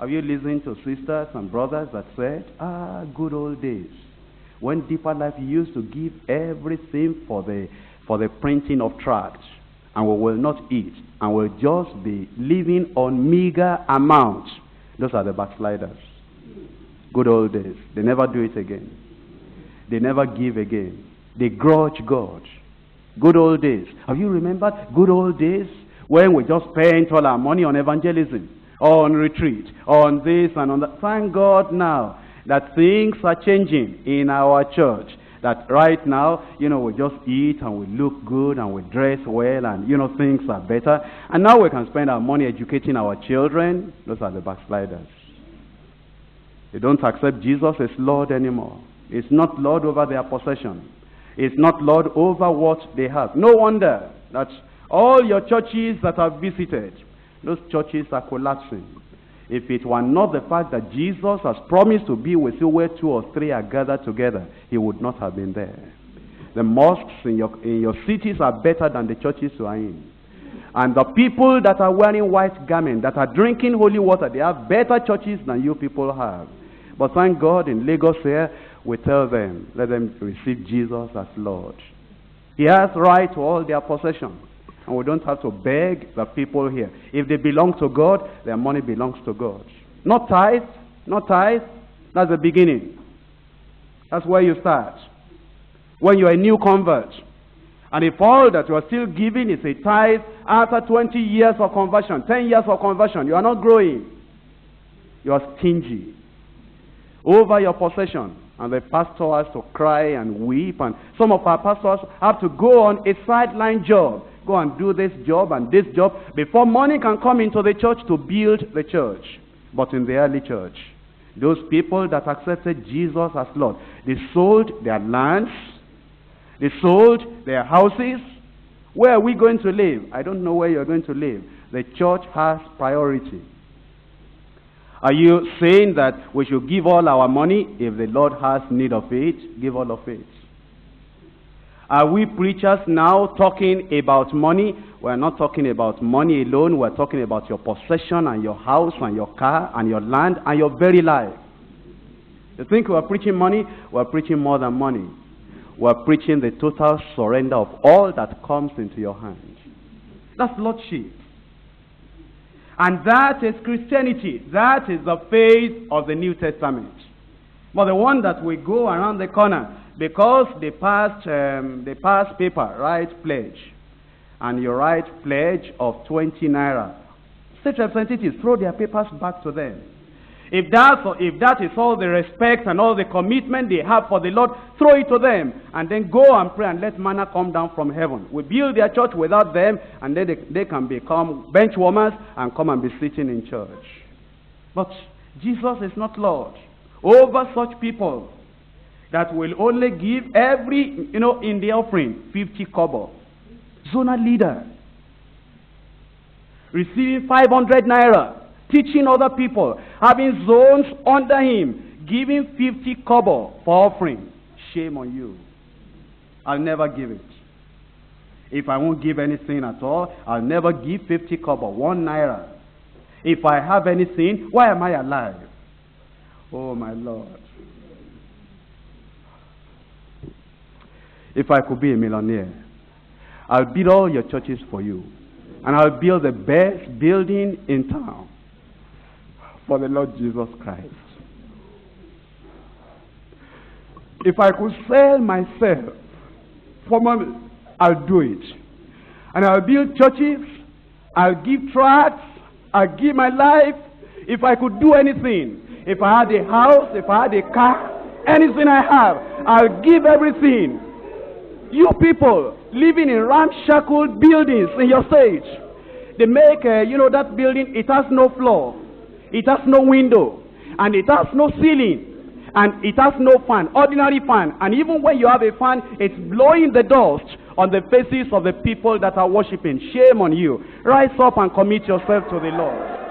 Have you listened to sisters and brothers that said, good old days, when Deeper Life used to give everything for the printing of tracts, and we will not eat, and we'll just be living on meager amounts? Those are the backsliders. Good old days. They never do it again. They never give again. They grudge God. Good old days. Have you remembered good old days when we just spent all our money on evangelism, or on retreat, or on this and on that? Thank God now that things are changing in our church. That right now, we just eat and we look good and we dress well and, things are better. And now we can spend our money educating our children. Those are the backsliders. They don't accept Jesus as Lord anymore. He's not Lord over their possession. He's not Lord over what they have. No wonder that all your churches that I've visited, those churches are collapsing. If it were not the fact that Jesus has promised to be with you where 2 or 3 are gathered together, he would not have been there. The mosques in your cities are better than the churches you are in. And the people that are wearing white garments, that are drinking holy water, they have better churches than you people have. But thank God in Lagos here, we tell them, let them receive Jesus as Lord. He has right to all their possessions. And we don't have to beg the people here. If they belong to God, their money belongs to God. Not tithe, not tithe. That's the beginning. That's where you start. When you're a new convert. And if all that you are still giving is a tithe, after 20 years of conversion, 10 years of conversion, you are not growing. You are stingy over your possession. And the pastor has to cry and weep. And some of our pastors have to go on a sideline job. Go and do this job and this job before money can come into the church to build the church. But in the early church, those people that accepted Jesus as Lord, they sold their lands, they sold their houses. Where are we going to live? I don't know where you're going to live. The church has priority. Are you saying that we should give all our money? If the Lord has need of it, give all of it. Are we preachers now talking about money? We're not talking about money alone. We're talking about your possession and your house and your car and your land and your very life. You think we're preaching money? We're preaching more than money. We're preaching the total surrender of all that comes into your hand. That's lordship. And that is Christianity. That is the faith of the New Testament. But the one that we go around the corner, because they passed paper, write pledge. And you write pledge of 20 naira. State representatives throw their papers back to them. If that is all the respect and all the commitment they have for the Lord, throw it to them. And then go and pray and let manna come down from heaven. We build their church without them, and then they can become bench warmers and come and be sitting in church. But Jesus is not Lord over such people that will only give every, in the offering, 50 kobo. Zonal leader. Receiving 500 naira. Teaching other people. Having zones under him. Giving 50 kobo for offering. Shame on you. I'll never give it. If I won't give anything at all, I'll never give 50 kobo. 1 naira. If I have anything, why am I alive? Oh my Lord. If I could be a millionaire, I'll build all your churches for you. And I'll build the best building in town for the Lord Jesus Christ. If I could sell myself for money, I'll do it. And I'll build churches, I'll give tracts, I'll give my life. If I could do anything, if I had a house, if I had a car, anything I have, I'll give everything. You people living in ramshackle buildings in your stage, they make, that building, it has no floor, it has no window, and it has no ceiling, and it has no fan, ordinary fan. And even when you have a fan, it's blowing the dust on the faces of the people that are worshiping. Shame on you. Rise up and commit yourself to the Lord.